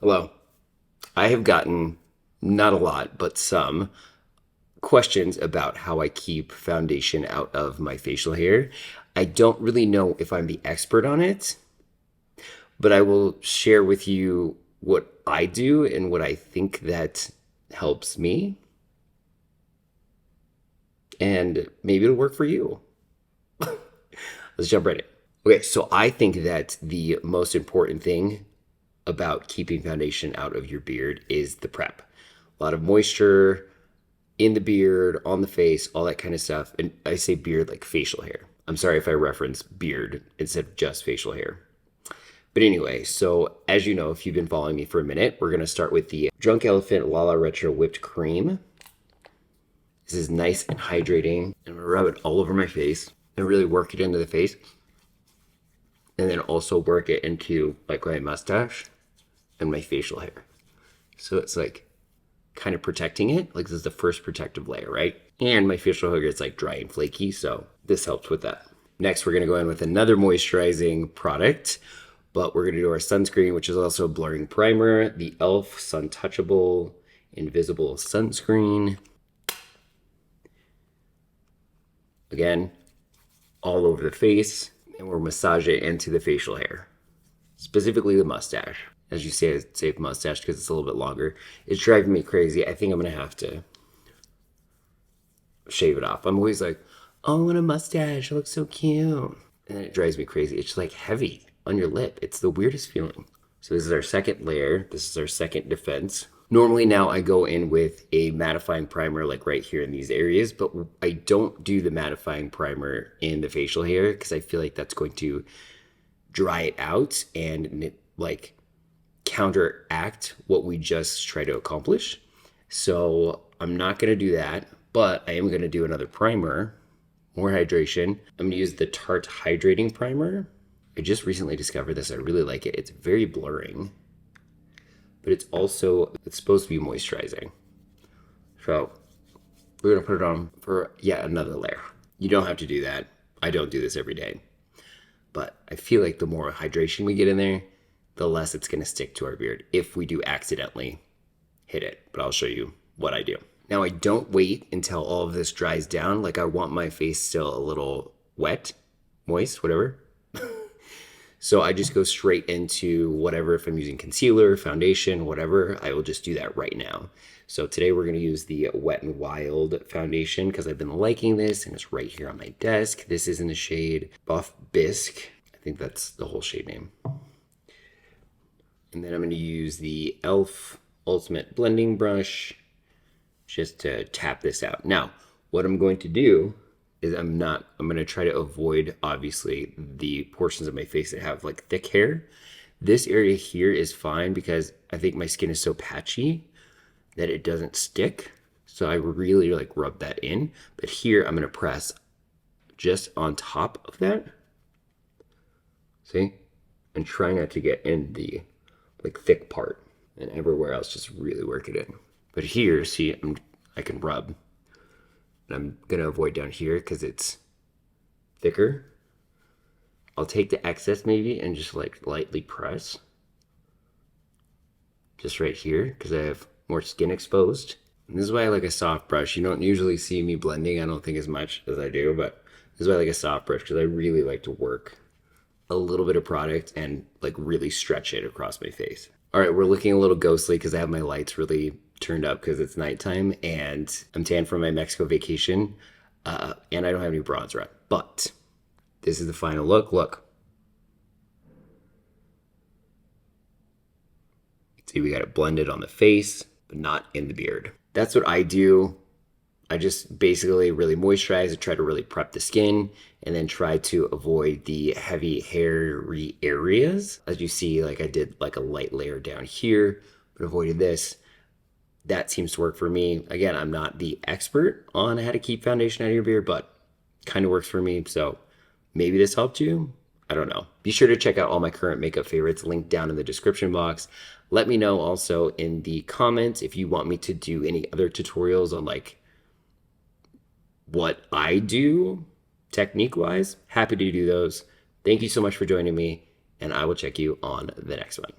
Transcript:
Hello. I have gotten not a lot, but some questions about how I keep foundation out of my facial hair. I don't really know if I'm the expert on it, but I will share with you what I do and what I think that helps me, and maybe it'll work for you. Let's jump right in. Okay, so I think that the most important thing about keeping foundation out of your beard is the prep. A lot of moisture in the beard, on the face, all that kind of stuff. And I say beard like facial hair. I'm sorry if I reference beard instead of just facial hair. But anyway, so as you know, if you've been following me for a minute, we're going to start with the Drunk Elephant Lala Retro Whipped Cream. This is nice and hydrating. I'm going to rub it all over my face and really work it into the face. And then also work it into like my mustache and my facial hair. So it's like kind of protecting it. Like this is the first protective layer, right? And my facial hair gets like dry and flaky, so this helps with that. Next, we're gonna go in with another moisturizing product, but we're gonna do our sunscreen, which is also a blurring primer, the e.l.f. Sun Touchable Invisible Sunscreen. Again, all over the face, and we'll massage it into the facial hair, specifically the mustache. As you say, I save mustache because it's a little bit longer. It's driving me crazy. I think I'm gonna have to shave it off. I'm always like, oh, I want a mustache. It looks so cute. And then it drives me crazy. It's just like heavy on your lip. It's the weirdest feeling. So this is our second layer. This is our second defense. Normally now I go in with a mattifying primer like right here in these areas, but I don't do the mattifying primer in the facial hair because I feel like that's going to dry it out and like counteract what we just try to accomplish. So I'm not going to do that, but I am going to do another primer, more hydration. I'm going to use the Tarte Hydrating Primer. I just recently discovered this. I really like it. It's very blurring, but it's supposed to be moisturizing. So we're going to put it on for yet another layer. You don't have to do that. I don't do this every day, but I feel like the more hydration we get in there, the less it's going to stick to our beard if we do accidentally hit it. But I'll show you what I do. Now, I don't wait until all of this dries down. Like I want my face still a little wet, moist, whatever. So I just go straight into whatever. If I'm using concealer, foundation, whatever, I will just do that right now. So today we're going to use the Wet n Wild foundation because I've been liking this and it's right here on my desk. This is in the shade Buff Bisque. I think that's the whole shade name. And then I'm going to use the e.l.f. Ultimate Blending Brush just to tap this out. Now, what I'm going to do is I'm going to try to avoid, obviously, the portions of my face that have like thick hair. This area here is fine because I think my skin is so patchy that it doesn't stick. So I really like rub that in. But here I'm going to press just on top of that. See? And try not to get in the like thick part, and everywhere else just really work it in. But here, see, I can rub. And I'm gonna avoid down here because it's thicker. I'll take the excess maybe and just like lightly press. Just right here because I have more skin exposed. And this is why I like a soft brush. You don't usually see me blending, I don't think as much as I do, but this is why I like a soft brush because I really like to work a little bit of product and like really stretch it across my face. All right, we're looking a little ghostly because I have my lights really turned up because it's nighttime and I'm tan from my Mexico vacation, and I don't have any bronzer on. But this is the final look. Look. See, we got it blended on the face, but not in the beard. That's what I do. I just basically really moisturize and try to really prep the skin and then try to avoid the heavy hairy areas. As you see, like I did like a light layer down here, but avoided this. That seems to work for me. Again, I'm not the expert on how to keep foundation out of your beard, but kind of works for me. So maybe this helped you. I don't know. Be sure to check out all my current makeup favorites linked down in the description box. Let me know also in the comments if you want me to do any other tutorials on like what I do technique-wise. Happy to do those. Thank you so much for joining me, and I will check you on the next one.